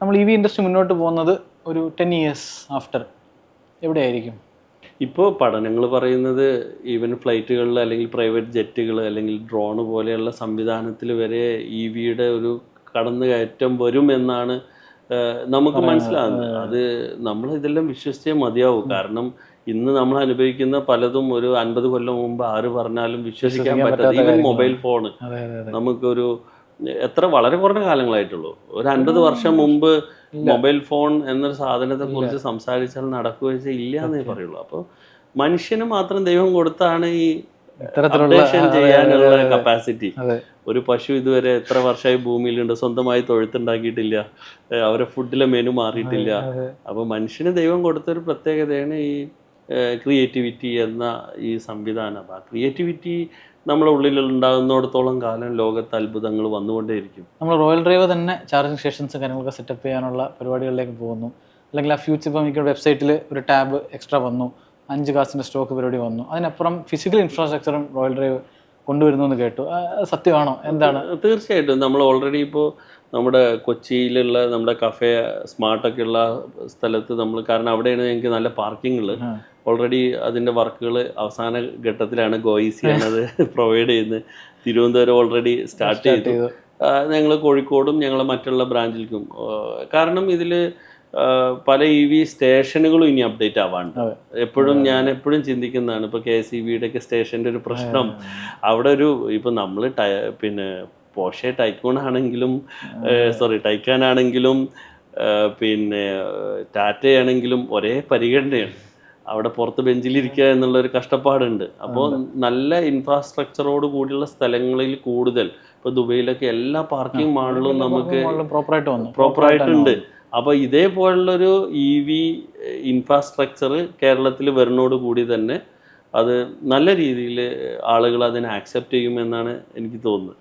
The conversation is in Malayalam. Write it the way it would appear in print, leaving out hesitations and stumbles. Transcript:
നമ്മൾ EV ഇൻഡസ്ട്രി മുന്നോട്ട് പോകുന്നത് ഒരു 10 years ആഫ്റ്റർ എവിടെയായിരിക്കും? ഇപ്പോൾ പഠനങ്ങൾ പറയുന്നത് ഈവൻ ഫ്ലൈറ്റുകളിൽ അല്ലെങ്കിൽ പ്രൈവറ്റ് ജെറ്റുകൾ അല്ലെങ്കിൽ ഡ്രോൺ പോലെയുള്ള സംവിധാനത്തിൽ വരെ EVയുടെ ഒരു കടന്നുകയറ്റം വരുമെന്നാണ് നമുക്ക് മനസ്സിലാകുന്നത്. അത് നമ്മൾ ഇതെല്ലാം വിശ്വസിച്ചേ മതിയാവും. കാരണം ഇന്ന് നമ്മൾ അനുഭവിക്കുന്ന പലതും ഒരു 50 കൊല്ലം മുമ്പ് ആര് പറഞ്ഞാലും വിശ്വസിക്കാൻ പറ്റാത്ത, ഈവൻ മൊബൈൽ ഫോണ് നമുക്കൊരു വളരെ കുറഞ്ഞ കാലങ്ങളായിട്ടുള്ളൂ. ഒരു 50 വർഷം മുമ്പ് മൊബൈൽ ഫോൺ എന്നൊരു സാധനത്തെ കുറിച്ച് സംസാരിച്ചാൽ നടക്കുകയോ ഇല്ല എന്നേ പറയുള്ളൂ. അപ്പോൾ മനുഷ്യന് മാത്രം ദൈവം കൊടുത്താണ് ഈ അപ്ഡേഷൻ ചെയ്യാനുള്ള കപ്പാസിറ്റി. ഒരു പശു ഇതുവരെ എത്ര വർഷമായി ഭൂമിയിലുണ്ട്, സ്വന്തമായി തൊഴുത്തുണ്ടാക്കിയിട്ടില്ല, അവരെ ഫുഡിലെ മെനു മാറിയിട്ടില്ല. അപ്പോൾ മനുഷ്യന് ദൈവം കൊടുത്തൊരു പ്രത്യേകതയാണ് ഈ ക്രിയേറ്റിവിറ്റി എന്ന ഈ സംവിധാനം. അപ്പോൾ ആ ക്രിയേറ്റിവിറ്റി നമ്മുടെ ഉള്ളിൽ ഉണ്ടാകുന്നിടത്തോളം കാലം ലോകത്ത് അത്ഭുതങ്ങൾ വന്നുകൊണ്ടേയിരിക്കും. നമ്മൾ റോയൽ ഡ്രൈവ് തന്നെ ചാർജിങ് സ്റ്റേഷൻസ് കാര്യങ്ങളൊക്കെ സെറ്റപ്പ് ചെയ്യാനുള്ള പരിപാടികളിലേക്ക് പോകുന്നു. അല്ലെങ്കിൽ ആ ഫ്യൂച്ചർ ഇപ്പോൾ എനിക്ക് വെബ്സൈറ്റിൽ ഒരു ടാബ് എക്സ്ട്രാ വന്നു, 5 കാസിൻ്റെ സ്റ്റോക്ക് പരിപാടി വന്നു. അതിനപ്പുറം ഫിസിക്കൽ ഇൻഫ്രാസ്ട്രക്ചറും റോയൽ ഡ്രൈവ് കൊണ്ടുവരുന്നു എന്ന് കേട്ടു. സത്യമാണോ? എന്താണ്? തീർച്ചയായിട്ടും. നമ്മൾ ഓൾറെഡി ഇപ്പോൾ നമ്മുടെ കൊച്ചിയിലുള്ള നമ്മുടെ കഫേ സ്മാർട്ടൊക്കെ ഉള്ള സ്ഥലത്ത് നമ്മൾ, കാരണം അവിടെയാണ് ഞങ്ങൾക്ക് നല്ല പാർക്കിംഗ് ഉള്ളത്. ഓൾറെഡി അതിൻ്റെ വർക്കുകൾ അവസാന ഘട്ടത്തിലാണ്. ഗോയിസിയാണ് അത് പ്രൊവൈഡ് ചെയ്യുന്നത്. തിരുവനന്തപുരം ഓൾറെഡി സ്റ്റാർട്ട് ചെയ്തു. ഞങ്ങൾ കോഴിക്കോടും ഞങ്ങൾ മറ്റുള്ള ബ്രാഞ്ചിലേക്കും. കാരണം ഇതിൽ പല EV സ്റ്റേഷനുകളും ഇനി അപ്ഡേറ്റ് ആവാണ്ട്. ഞാൻ എപ്പോഴും ചിന്തിക്കുന്നതാണ്, ഇപ്പോൾ KSEBയുടെ ഒക്കെ സ്റ്റേഷൻ്റെ ഒരു പ്രശ്നം. അവിടെ ഒരു ഇപ്പോൾ നമ്മൾ പിന്നെ പോർഷെ ടൈക്കൂൺ ആണെങ്കിലും ടൈക്കാൻ ആണെങ്കിലും പിന്നെ ടാറ്റയാണെങ്കിലും ഒരേ പരിഗണനയാണ്. അവിടെ പുറത്ത് ബെഞ്ചിലിരിക്കുക എന്നുള്ളൊരു കഷ്ടപ്പാടുണ്ട്. അപ്പോൾ നല്ല ഇൻഫ്രാസ്ട്രക്ചറോട് കൂടിയുള്ള സ്ഥലങ്ങളിൽ കൂടുതൽ, ഇപ്പോൾ ദുബൈയിലൊക്കെ എല്ലാ പാർക്കിംഗ് മാളിലും നമുക്ക് പ്രോപ്പറായിട്ടുണ്ട്. അപ്പോൾ ഇതേപോലുള്ളൊരു EV ഇൻഫ്രാസ്ട്രക്ചർ കേരളത്തിൽ വരുന്നതോട് കൂടി തന്നെ അത് നല്ല രീതിയിൽ ആളുകൾ അതിനെ ആക്സെപ്റ്റ് ചെയ്യുമെന്നാണ് എനിക്ക് തോന്നുന്നത്.